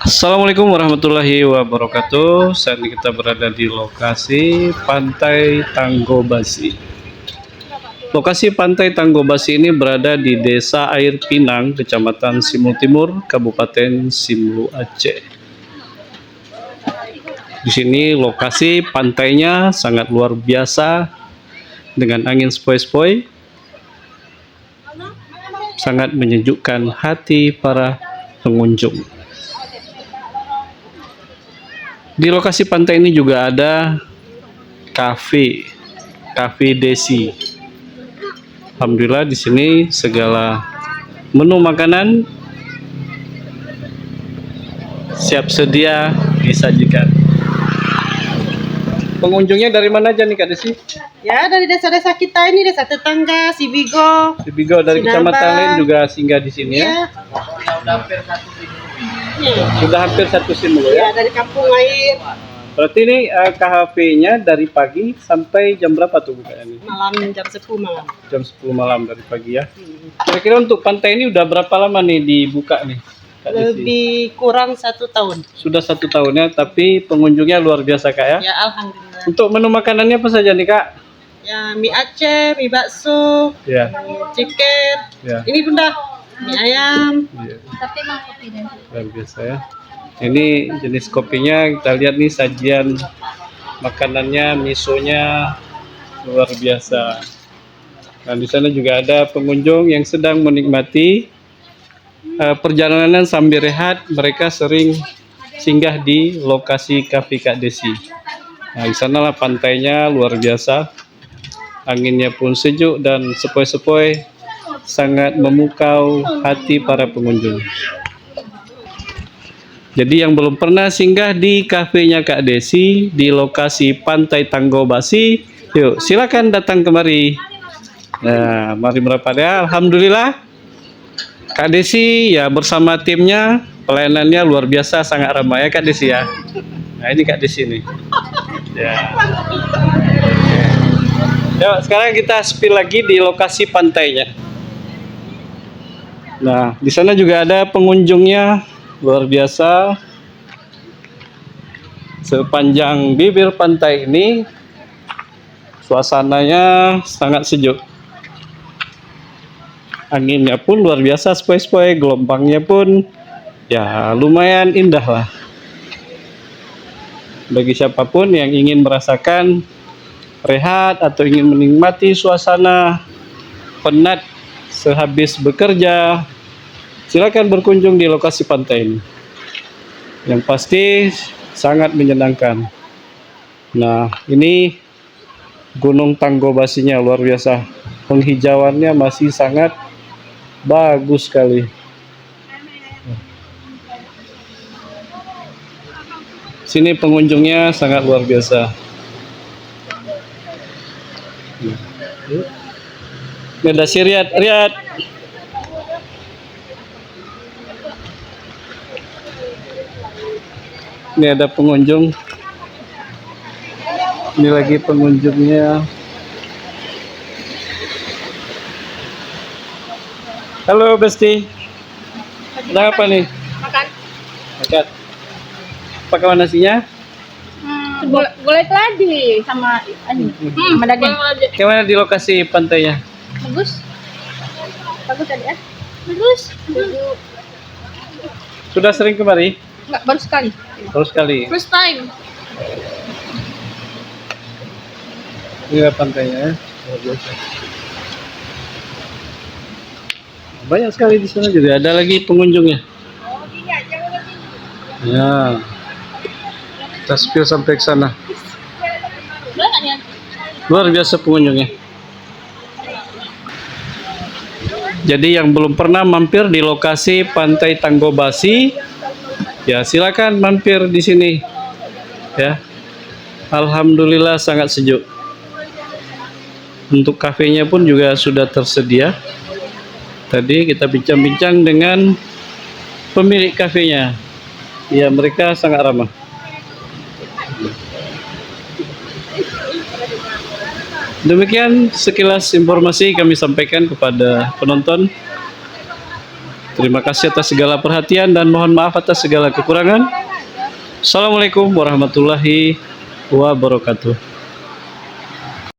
Assalamualaikum warahmatullahi wabarakatuh. Saat ini kita berada di lokasi Pantai Tanggobasi. Lokasi Pantai Tanggobasi ini berada di Desa Air Pinang, Kecamatan Simulu Timur, Kabupaten Simulu, Aceh. Di sini lokasi pantainya sangat luar biasa dengan angin sepoi-sepoi, sangat menyejukkan hati para pengunjung. Di lokasi pantai ini juga ada kafe Desi. Alhamdulillah di sini segala menu makanan siap sedia disajikan. Pengunjungnya dari mana aja nih Kak Desi? Ya, dari desa-desa kita ini, desa tetangga, Sibigo. Sibigo dari Sinabang. kecamatan lain juga singgah di sini ya. Sudah hampir satu Simulu Ya, ya. dari kampung air. Berarti ini KHP-nya dari pagi sampai jam berapa tuh bukanya? Malam jam 10 malam. Jam 10 malam dari pagi ya. Kira-kira untuk pantai ini udah berapa lama nih dibuka nih? Kak Desi? Lebih kurang 1 tahun. Sudah 1 tahun ya, tapi pengunjungnya luar biasa Kak ya. Ya, alhamdulillah. Untuk menu makanannya apa saja nih Kak? Ya, mie Aceh, mie bakso, Ya. mie chicken. Ya. Ini bunda, mie ayam. Iya. Luar biasa ya. Ini jenis kopinya, kita lihat nih sajian makanannya, misonya luar biasa. Nah, di sana juga ada pengunjung yang sedang menikmati perjalanan sambil rehat. Mereka sering singgah di lokasi Cafe Kak Desi. Nah, di sanalah pantainya luar biasa. Anginnya pun sejuk dan sepoi-sepoi, sangat memukau hati para pengunjung. Jadi yang belum pernah singgah di kafenya Kak Desi di lokasi Pantai Tanggobasi, yuk silakan datang kemari. Nah, mari merapat ya. Alhamdulillah Kak Desi ya bersama timnya pelayanannya luar biasa, sangat ramah ya Kak Desi ya. Nah, ini Kak Desi nih. Ya. Yuk, sekarang kita spill lagi di lokasi pantainya. Nah, di sana juga ada pengunjungnya luar biasa. Sepanjang bibir pantai ini suasananya sangat sejuk. Anginnya pun luar biasa sepoi-sepoi, gelombangnya pun ya lumayan indah lah. Bagi siapapun yang ingin merasakan rehat atau ingin menikmati suasana penat sehabis bekerja, silakan berkunjung di lokasi pantai ini. Yang pasti sangat menyenangkan. Nah, ini Gunung Tanggobasinya luar biasa. Penghijauannya masih sangat bagus sekali. Sini pengunjungnya sangat luar biasa. Ini ada si Riyad. Ini ada pengunjung. Ini lagi pengunjungnya. Halo Besti. Ada apa nih? Makan. Makan. Apa kawan nasinya? Boleh tadi sama ini. Sama daging. Gimana di lokasi pantainya? Bagus. Bagus tadi ya. Bagus. Sudah sering kemari? Enggak, baru sekali. Terus sekali. First time. Ini pantainya ya. Luar biasa. Banyak sekali di sana juga. Ada lagi pengunjungnya. Ya. Kita spill sampai ke sana. Boleh nggak nih? Luar biasa pengunjungnya. Jadi yang belum pernah mampir di lokasi Pantai Tanggobasi, ya silakan mampir di sini. Ya. Alhamdulillah sangat sejuk. Untuk kafenya pun juga sudah tersedia. Tadi kita bincang-bincang dengan pemilik kafenya. Ya, mereka sangat ramah. Demikian sekilas informasi kami sampaikan kepada penonton. Terima kasih atas segala perhatian dan mohon maaf atas segala kekurangan. Assalamualaikum warahmatullahi wabarakatuh.